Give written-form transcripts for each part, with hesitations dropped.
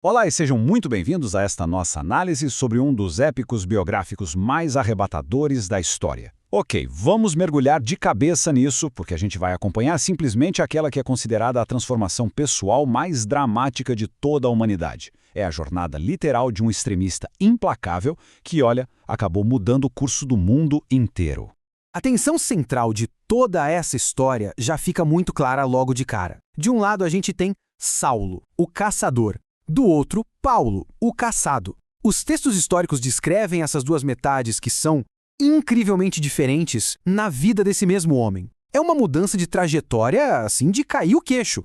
Olá e sejam muito bem-vindos a esta nossa análise sobre um dos épicos biográficos mais arrebatadores da história. Ok, vamos mergulhar de cabeça nisso, porque a gente vai acompanhar simplesmente aquela que é considerada a transformação pessoal mais dramática de toda a humanidade. É a jornada literal de um extremista implacável que, olha, acabou mudando o curso do mundo inteiro. A tensão central de toda essa história já fica muito clara logo de cara. De um lado a gente tem Saulo, o caçador. Do outro, Paulo, o caçado. Os textos históricos descrevem essas duas metades que são incrivelmente diferentes na vida desse mesmo homem. É uma mudança de trajetória, assim, de cair o queixo.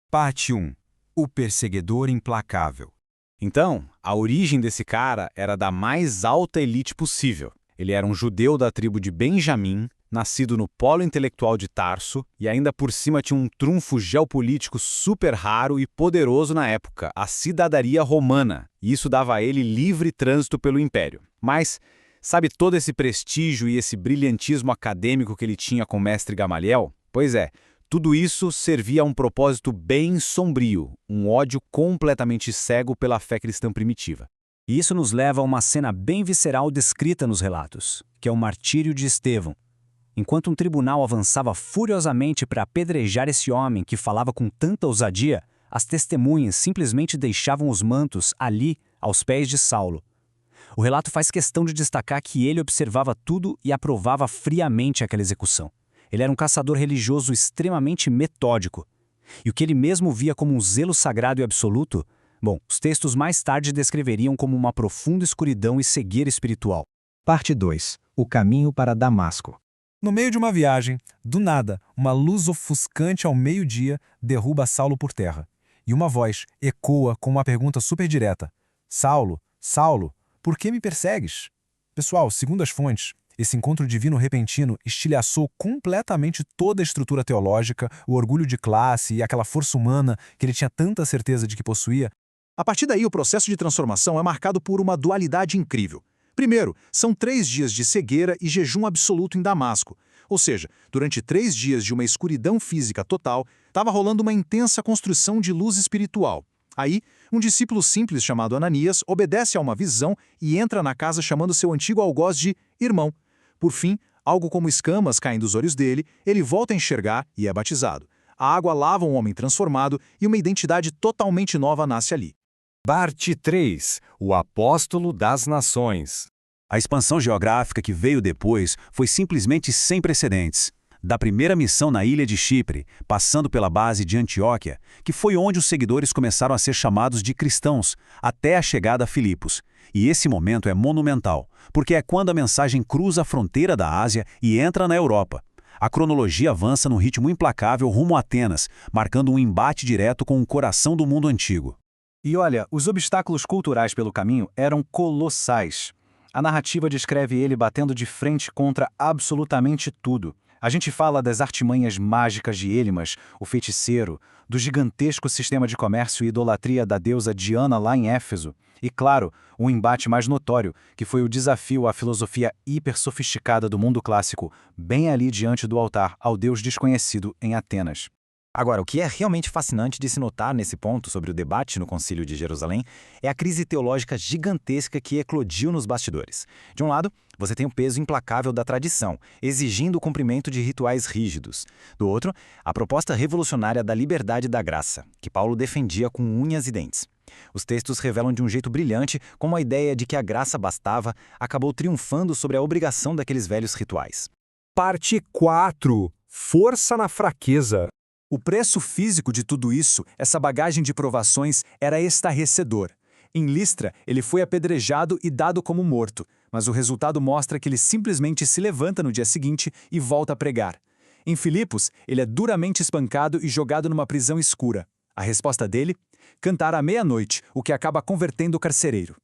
Parte 1. O perseguidor implacável. Então, a origem desse cara era da mais alta elite possível. Ele era um judeu da tribo de Benjamim, nascido no polo intelectual de Tarso, e ainda por cima tinha um trunfo geopolítico super raro e poderoso na época, a cidadania romana, e isso dava a ele livre trânsito pelo império. Mas, sabe todo esse prestígio e esse brilhantismo acadêmico que ele tinha com o mestre Gamaliel? Pois é, tudo isso servia a um propósito bem sombrio, um ódio completamente cego pela fé cristã primitiva. E isso nos leva a uma cena bem visceral descrita nos relatos, que é o martírio de Estevão. Enquanto um tribunal avançava furiosamente para apedrejar esse homem que falava com tanta ousadia, as testemunhas simplesmente deixavam os mantos ali, aos pés de Saulo. O relato faz questão de destacar que ele observava tudo e aprovava friamente aquela execução. Ele era um caçador religioso extremamente metódico. E o que ele mesmo via como um zelo sagrado e absoluto, bom, os textos mais tarde descreveriam como uma profunda escuridão e cegueira espiritual. Parte 2. O caminho para Damasco. No meio de uma viagem, do nada, uma luz ofuscante ao meio-dia derruba Saulo por terra. E uma voz ecoa com uma pergunta super direta. Saulo, Saulo, por que me persegues? Pessoal, segundo as fontes, esse encontro divino repentino estilhaçou completamente toda a estrutura teológica, o orgulho de classe e aquela força humana que ele tinha tanta certeza de que possuía. A partir daí, o processo de transformação é marcado por uma dualidade incrível. Primeiro, são 3 dias de cegueira e jejum absoluto em Damasco. Ou seja, durante 3 dias de uma escuridão física total, estava rolando uma intensa construção de luz espiritual. Aí, um discípulo simples chamado Ananias obedece a uma visão e entra na casa chamando seu antigo algoz de irmão. Por fim, algo como escamas caem dos olhos dele, ele volta a enxergar e é batizado. A água lava um homem transformado e uma identidade totalmente nova nasce ali. Parte 3. O apóstolo das nações. A expansão geográfica que veio depois foi simplesmente sem precedentes. Da primeira missão na ilha de Chipre, passando pela base de Antioquia, que foi onde os seguidores começaram a ser chamados de cristãos, até a chegada a Filipos. E esse momento é monumental, porque é quando a mensagem cruza a fronteira da Ásia e entra na Europa. A cronologia avança num ritmo implacável rumo a Atenas, marcando um embate direto com o coração do mundo antigo. E olha, os obstáculos culturais pelo caminho eram colossais. A narrativa descreve ele batendo de frente contra absolutamente tudo. A gente fala das artimanhas mágicas de Elimas, o feiticeiro, do gigantesco sistema de comércio e idolatria da deusa Diana lá em Éfeso. E, claro, um embate mais notório, que foi o desafio à filosofia hiper-sofisticada do mundo clássico, bem ali diante do altar ao deus desconhecido em Atenas. Agora, o que é realmente fascinante de se notar nesse ponto sobre o debate no Concílio de Jerusalém é a crise teológica gigantesca que eclodiu nos bastidores. De um lado, você tem o peso implacável da tradição, exigindo o cumprimento de rituais rígidos. Do outro, a proposta revolucionária da liberdade da graça, que Paulo defendia com unhas e dentes. Os textos revelam de um jeito brilhante como a ideia de que a graça bastava acabou triunfando sobre a obrigação daqueles velhos rituais. Parte 4. Força na fraqueza. O preço físico de tudo isso, essa bagagem de provações, era estarrecedor. Em Listra, ele foi apedrejado e dado como morto, mas o resultado mostra que ele simplesmente se levanta no dia seguinte e volta a pregar. Em Filipos, ele é duramente espancado e jogado numa prisão escura. A resposta dele? Cantar à meia-noite, o que acaba convertendo o carcereiro.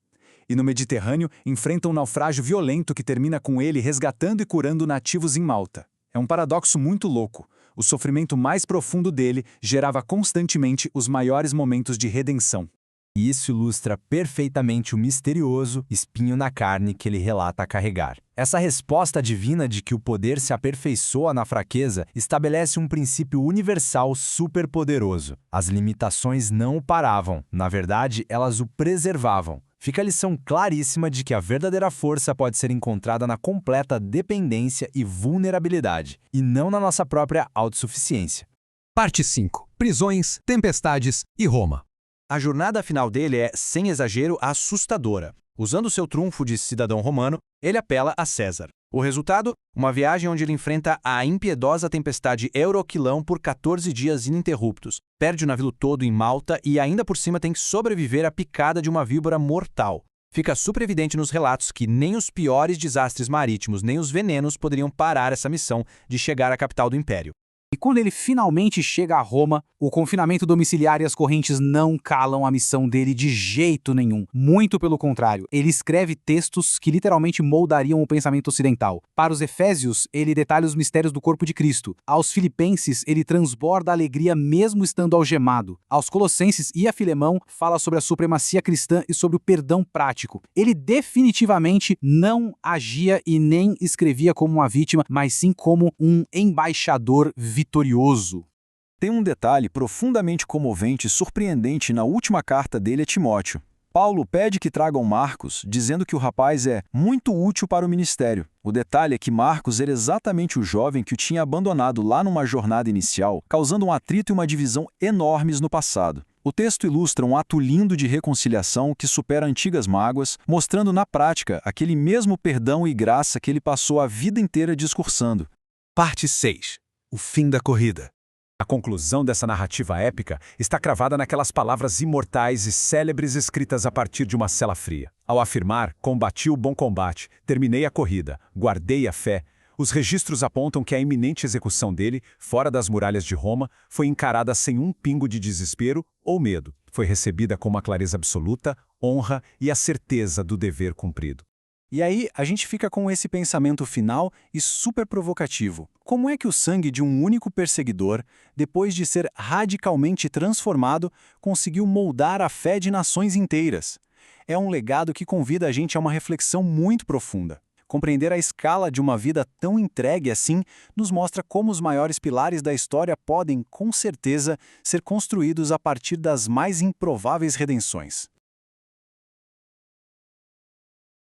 E no Mediterrâneo, enfrenta um naufrágio violento que termina com ele resgatando e curando nativos em Malta. É um paradoxo muito louco. O sofrimento mais profundo dele gerava constantemente os maiores momentos de redenção. E isso ilustra perfeitamente o misterioso espinho na carne que ele relata a carregar. Essa resposta divina de que o poder se aperfeiçoa na fraqueza estabelece um princípio universal superpoderoso. As limitações não o paravam, na verdade, elas o preservavam. Fica a lição claríssima de que a verdadeira força pode ser encontrada na completa dependência e vulnerabilidade, e não na nossa própria autossuficiência. Parte 5. Prisões, tempestades e Roma. A jornada final dele é, sem exagero, assustadora. Usando seu trunfo de cidadão romano, ele apela a César. O resultado? Uma viagem onde ele enfrenta a impiedosa tempestade Euroquilão por 14 dias ininterruptos, perde o navio todo em Malta e ainda por cima tem que sobreviver à picada de uma víbora mortal. Fica super evidente nos relatos que nem os piores desastres marítimos nem os venenos poderiam parar essa missão de chegar à capital do Império. E quando ele finalmente chega a Roma, o confinamento domiciliar e as correntes não calam a missão dele de jeito nenhum. Muito pelo contrário, ele escreve textos que literalmente moldariam o pensamento ocidental. Para os Efésios, ele detalha os mistérios do corpo de Cristo. Aos Filipenses, ele transborda a alegria mesmo estando algemado. Aos Colossenses e a Filemão, fala sobre a supremacia cristã e sobre o perdão prático. Ele definitivamente não agia e nem escrevia como uma vítima, mas sim como um embaixador vitorioso. Tem um detalhe profundamente comovente e surpreendente na última carta dele a Timóteo. Paulo pede que tragam Marcos, dizendo que o rapaz é muito útil para o ministério. O detalhe é que Marcos era exatamente o jovem que o tinha abandonado lá numa jornada inicial, causando um atrito e uma divisão enormes no passado. O texto ilustra um ato lindo de reconciliação que supera antigas mágoas, mostrando na prática aquele mesmo perdão e graça que ele passou a vida inteira discursando. Parte 6. O fim da corrida. A conclusão dessa narrativa épica está cravada naquelas palavras imortais e célebres escritas a partir de uma cela fria. Ao afirmar, combati o bom combate, terminei a corrida, guardei a fé, os registros apontam que a iminente execução dele, fora das muralhas de Roma, foi encarada sem um pingo de desespero ou medo. Foi recebida com uma clareza absoluta, honra e a certeza do dever cumprido. E aí, a gente fica com esse pensamento final e super provocativo. Como é que o sangue de um único perseguidor, depois de ser radicalmente transformado, conseguiu moldar a fé de nações inteiras? É um legado que convida a gente a uma reflexão muito profunda. Compreender a escala de uma vida tão entregue assim nos mostra como os maiores pilares da história podem, com certeza, ser construídos a partir das mais improváveis redenções.